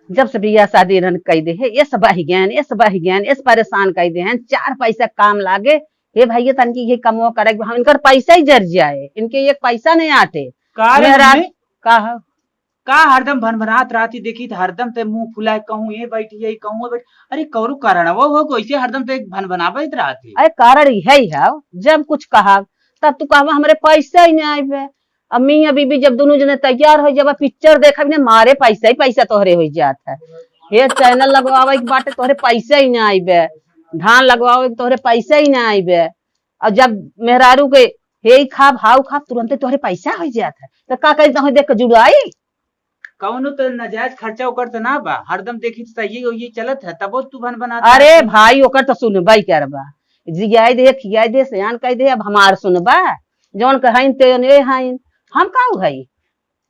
जब से बियाह शादी रन कह दे है ये सब ज्ञान ये सब ज्ञान इस परेशान कह दे हैं 4 पैसा काम लागे। हे भैया तनकी ये कमो करे हम इनकर पैसा ही जर जाए इनके एक पैसा नहीं आते। का रे मेहराज मम्मी कहा का हरदम भनभनात राती देखी त हरदम ते मुंह फुलाए कहूं ये बैठी है कहूं वो बैठ अरे कौरू कारण वो हो कैसे हरदम ते भनभनाबत रहती। अरे कारण यही है जब कुछ कहा तब तू कहा हमारे पैसा ही नहीं आए। अब मियाँ बीबी जब दोनों जने तैयार हो जब पिक्चर देखा भी ना मारे पैसा ही पैसा तोहरे हो जाता है। हे चैनल लगवावे के बाटे तोहरे पैसा ही ना आइबे धान लगवावे के तोहरे पैसा ही ना आइबे। और जब मेहरारू के हे खाब हाउ खाब तुरंते तोहरे पैसा हो जाता है तो का कही तो देख के जुड़ाई। कौनो तो नाजायज खर्चा ओकर त ना बा हरदम देखी त सही हो ये चलत है तब तू भनभनात अरे रहती। भाई ओकर तो सुनबई करबा जियाई दे खियाई दे सयान कह दे अब हमार सुनबा जौन कहाइन ते ने हाइन हम काऊ हई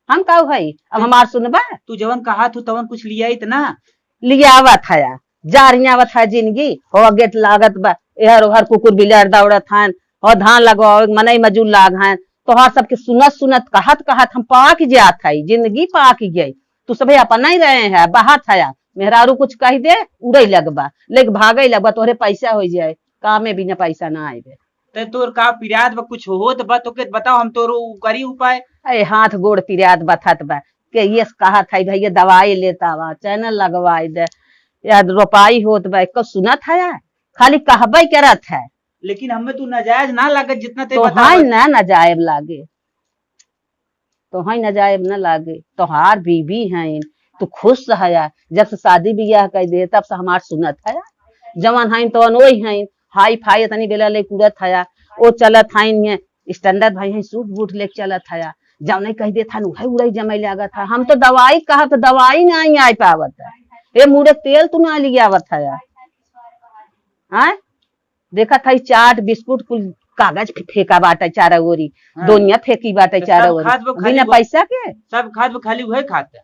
हम काऊ हई अब हमार सुनबा। तू जवन कहा तू तवन कुछ लिया ही त ना लिया आवत है जारिया आवत है जिंदगी हो गेट लागत बा एहर ओहर कुकुर बिलार दौड़त हन और धान लगवाओ मनई मजूर लाग हैं तोहार सबके सुनत सुनत कहत कहत हम पाक जात है जिंदगी पाक गई। तू सब अपन नहीं रहे हैं बाहत है मेहरारू कुछ कह दे उड़े लगबा लेक भागे लगबा तोहरे पैसा हो जाए काम में बिना पैसा ना आए। ते तोर का पिरात बा कुछ हो तो बा तोके बताओ हम तोरो करी उपाय। अरे हाथ गोड़ पिरात बथत बा के ये कहा था भैया दवाई लेता वा चैनल लगवाई दे या रोपाई होत बा कब सुनत है खाली कहबे करत है। लेकिन हमें तू नाजायज ना लागत जितना ते तो बता हाय ना नजायब लागे तो हाय नजायब न लागे तोहार बीबी हैं तू खुश है जब से शादी बियाह कर दे तब से हमार सुनत है जवन है तो वही है हाई फाई तनी बेला ले कूदत है ओ चलत है स्टैंडर्ड भाई है सूट बूट ले चलत है जब नहीं कह देता उड़ाई उड़ाई जमे लागत है। हम तो दवाई कहा तो दवाई नहीं आ पावत है ये मुड़े तेल तू ना लिया आवत है हाँ देखा था चाट बिस्कुट कुल कागज फेंका बाटे चारा ओरी हाँ। दोनिया फेंकी बाटे तो चारा सब ओरी खाद वो खाली बिना वो पैसा के सब खाद वो खाली वही खाता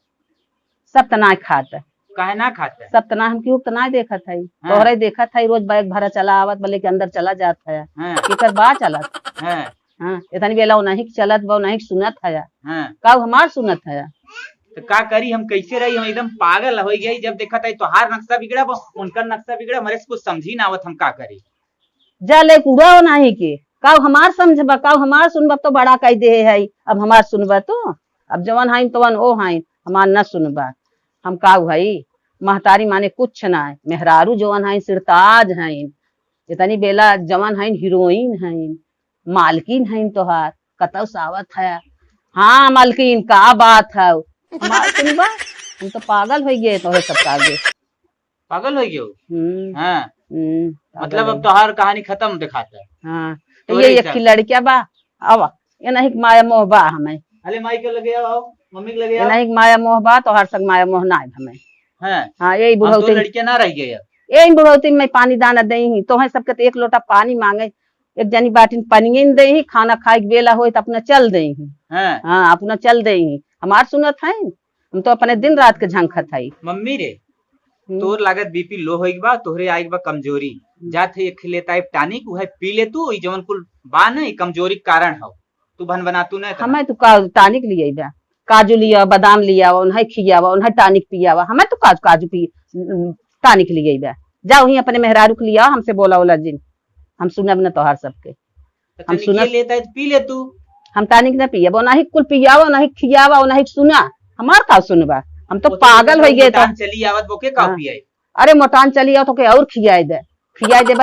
सब तना खात काहे ना खाता सब तना हम क्यों तना देखा था हाँ। तोहरे देखा था रोज बैग भरा चला आवत बोले के अंदर चला जात है हाँ केकर बा चलत हाँ हाँ इतनी बेला नहीं चलत बा नहीं सुनत है हाँ का हमार सुनत है। तो का करी हम कैसे रही हम एकदम पागल हो गई जब देखा था तोहार नक्शा बिगड़ा उनका नक्शा बिगड़ा हमारे से कुछ समझी ना आवत हम का करी। जा ले पूरा हो नहीं के काव हमार समझबा काव हमार सुनबा तो बड़ा कह दे है अब हमार सुनबा तो अब जवन हाइन तवन ओ हाइन हमार न सुनबा हम काव हई महतारी माने कुछ ना मेहरारू जवन हाइन सिरताज हाइन इतनी बेला जवन हाइन हीरोइन हाइन मालकिन हाइन तोहार कतौ सावत है। हाँ मालकिन का बात है हमार सुनबा हम तो पागल हो गए तो सब आगे पागल हो गयो। हाँ मतलब अब तो तोहार कहानी खत्म दिखाता है। हाँ तो तोरे ये हिसाब एक लड़किया बा अब ये नहीं कि माया मोह बा हमें अरे माई के लगे आओ मम्मी के लगे ये आओ नहीं कि माया मोह बा तो हर संग माया मोह ना है हमें। हाँ हाँ यही हम दो बुढ़ौती लड़कियां ना रह गए अब। यही बुढ़ौती में पानी दाना दे ही तो है सबके तो एक लोटा पानी मांगे एक जनी बाटी पानी दे ही खाना खाए के बेला हो तो अपना चल दे ही। हाँ हाँ अपना चल दे ही हमार सुनत है हम तो अपने दिन रात के झंखत है। मम्मी रे तोर लागत बीपी लो होई बा तोहरे आई बा कमजोरी जाते एक लेता है टानिक उहे पी ले तू ई जवन कुल बा न कमजोरी के कारण हो तू भन बना तू न हमें तो टानिक लिए बा काजू लिया बादाम लिया उन्हें खियावा उन्हें टानिक पियावा हमें तो काजू पी टानिक लिए बा जाओ ही अपने मेहरारू के लिया हमसे बोला ओला जिन हम सुनब न तोहार सबके हम सुनब लेता है पी ले तू हम टानिक न पियावा नहीं कुल पियावा नहीं खियावा नहीं सुना हमार का सुनबा हम तो पागल हो गए तो चली आवत बोके काफी है। अरे मोटान चली आओ तो के और खियाए दे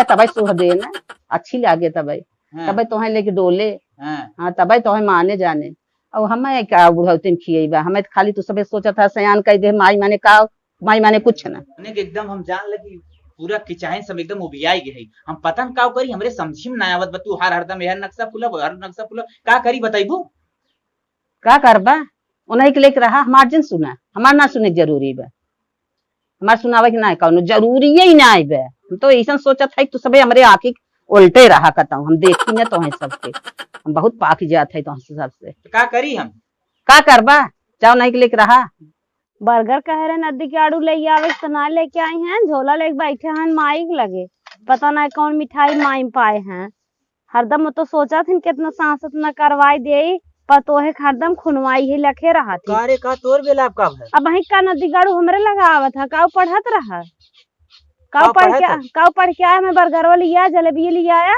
तब सुह दे ना अच्छी लागे तब तब तो लेके डोले हाँ तब तो माने जाने और हमें क्या बुढ़ौती में खिएबा हमें खाली तू सब सोचा था सयान कह दे माई माने का माई माने कुछ ना एकदम हम जान लगी पूरा किचाइन सब एकदम उबियाई गई हम पता न का करी हमरे समझी में ना आवत तू हरदम यह नक्शा फुला हर नक्शा फुला का करी बताइबू का करबा उन्हीं के लेके रहा हमार जिन सुना हमार ना सुने जरूरी बा हमार सुनावे के ना कौनो जरूरी ही ना बे हम तो ऐसा सोचा था तू सब हमरे आँखी उल्टे रहा करता हम देखी न तो है सबके हम बहुत पाक जात है तो सबसे का करी हम का करबा जाओ नहीं के लेके रहा बर्गर कह रहे नदी के आड़ू ले आवे तो ना लेके आई हैं झोला लेके बैठे हैं माई के लगे पता ना कौन मिठाई माई पाए हैं हरदम तो सोचा थी कितना सांसत न करवाई दे पर तोहे हरदम खुनवाई ही लखे रहा थी। कारे का तोर बेलाप का है? अब वही का नदी गाड़ू हमरे लगा आवत है, काऊ पढ़त रहा, काऊ पढ़त है? काऊ पढ़ के आया, मैं बर्गरवा लिया, जलेबी लिया आया।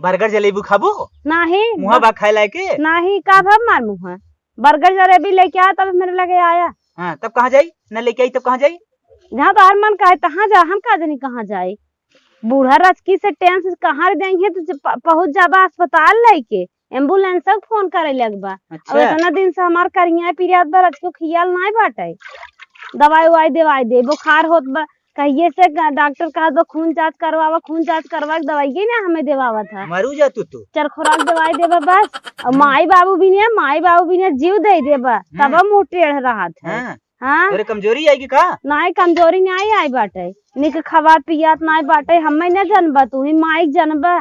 बर्गर जलेबी खाबो? नहीं मुहा बा खाए लायके? नहीं, का भब मार मुँह बर्गर जलेबी लेके आया तब मेरे लगे आया। हाँ, तब कहाँ जाई? न लेके आई तब कहाँ जाई? जहाँ तो हर मन का है तहाँ जा, हम का जानी कहाँ जाए। बूढ़ा रचकी से टेंस कहाँ देंगे तो पहुंच जाबा अस्पताल लेके, एम्बुलेंस फोन करे लगबा। अब अच्छा। इतना दिन से हमार करिया पीरियड बा, रचको खियाल नहीं बाटे, दवाई उवाई देवाई दे, बुखार होत बा कहिए से डॉक्टर कहा दो खून जांच करवावा, खून जांच करवा के दवाई ना हमें देवावा था। मरू जा तू चर खुराक दवाई देबा बस। और माई बाबू भी ने जीव दे देबा तब मुँह टेढ़ रहा था। हाँ। हाँ तेरे कमजोरी आएगी का? नहीं कमजोरी नहीं आई बाटे, निक खवा पियात नहीं बाटे, हमें न जनबा, तू ही माई जनबा।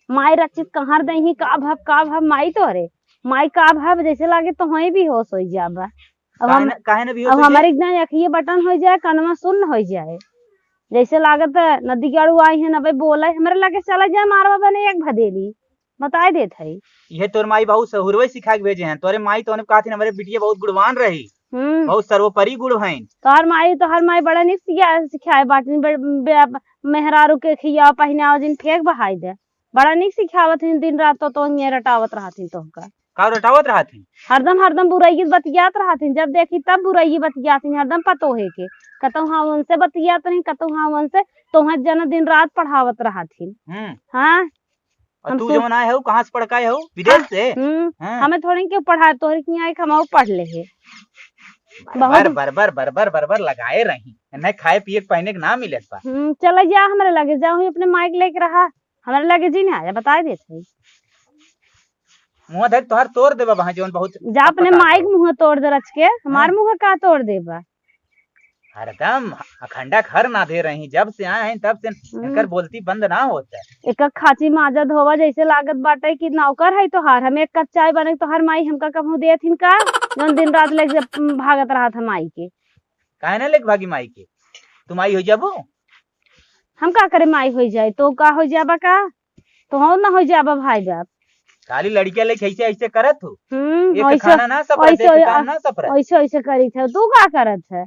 माई रचित कहाँ दही का भाव माई तोरे माई का भाव जैसे लागे तो वही भी होश हो जाबा। अब हमारे एकदम अखिए बटन हो जाए, कनमा सुन हो जाए, जैसे लागत नदी गाड़ू आई है न भाई बोला हमारे लगे चला जाए मारवा बने एक भदेली बताए देत है। ये तोर माई बहुत सहुरवे सिखा के भेजे हैं, तोरे माई तो कहा थी हमारे बिटिया बहुत गुणवान रही, बहुत सर्वोपरि गुण है। तो हर माई बड़ा निक सिखाए बाटनी मेहरारू के खिया पहनाओ जिन फेंक बहाई दे, बड़ा निक सिखावत दिन रात तो रटावत रहा का रटावत रहा थी? हरदम बुराई बतियात रहा थी, जब देखी तब बुराई बतियात हरदम पतोहे के, कतौ हाँ उनसे बतियात नहीं, कतौ हाँ उनसे तो जन दिन रात पढ़ावत रहा थी। हाँ तू जो आए हो कहाँ से पढ़ के आए हो? विदेश से? हमें थोड़ी क्यों पढ़ा, तोहरी की आए हम पढ़ ले है। बरबर लगाए रही न, खाए पिए पहने के ना मिलत बा। चला जा हमारे लगे जाऊँ अपने माइक लेके रहा, हमारे लगे जी ना आया बता देते मुँह देख तोहर तोड़ देबा वहाँ जोन बहुत जा अपने माइक मुँह तोड़ दे रच के, हमार मुँह का तोड़ देबा। हरदम अखंडा खर ना दे रही, जब से आए हैं तब से इनकर बोलती बंद ना होता है। एक खाची माजा धोवा जैसे लागत बाटे कि नौकर है तोहार, हमें एक कप चाय बने तोहार माई हमका कभू दे थीन का, जोन दिन रात ले भागत रहा था माई के। काहे ना लेके भागी माई के? तुम आई हो जाबो? हम का करे माई हो जाए तो का हो जाबा का, तो हो ना हो जाबा भाई बाप। खाली लड़कियां लेके ऐसे ऐसे करत हो, ऐसे करी थे, तू का करत है?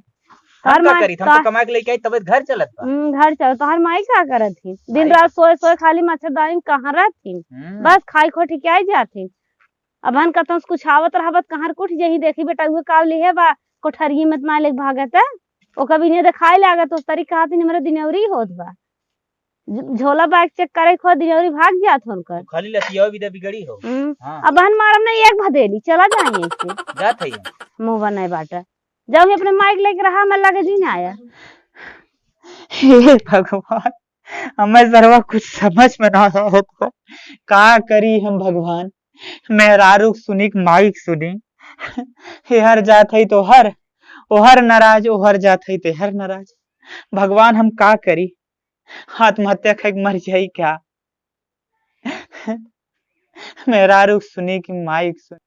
हम तो कमा के लेके आई तब घर चलत बा। घर चल तो हर माई का करत थी, दिन रात सोए खाली मच्छरदानी कहाँ रहती, बस खाई खोटी के आई जाती। अब हन कतौ कुछ आवत रहबत कहाँ कुछ जही देखी बेटा उहे काव लिहे बा कोठरिये मत ना लेके भागत है, ओ कभी ने दिखाई लागत उस तरीका हाथी मेरे दिनौरी होत बा, झोला बाइक चेक करे खो दिनौरी भाग जात होनकर। खाली लतिया विदा बिगड़ी हो। अब हन मारम नहीं एक भदेली चला जाए ऐसे जात है मुंह बनाए बाटा, जब अपने माइक लेके रहा मैं लगे जी ना आया। हे भगवान, हमें सर्वा कुछ समझ में ना आता, का करी हम भगवान। मेहरारू सुनी माइक सुनी, हर जात है तो हर नाराज, ओहर जात है तो हर नाराज। भगवान हम का करी, आत्महत्या कर मर जाई क्या? मेहरारू सुनी कि माइक सुनी।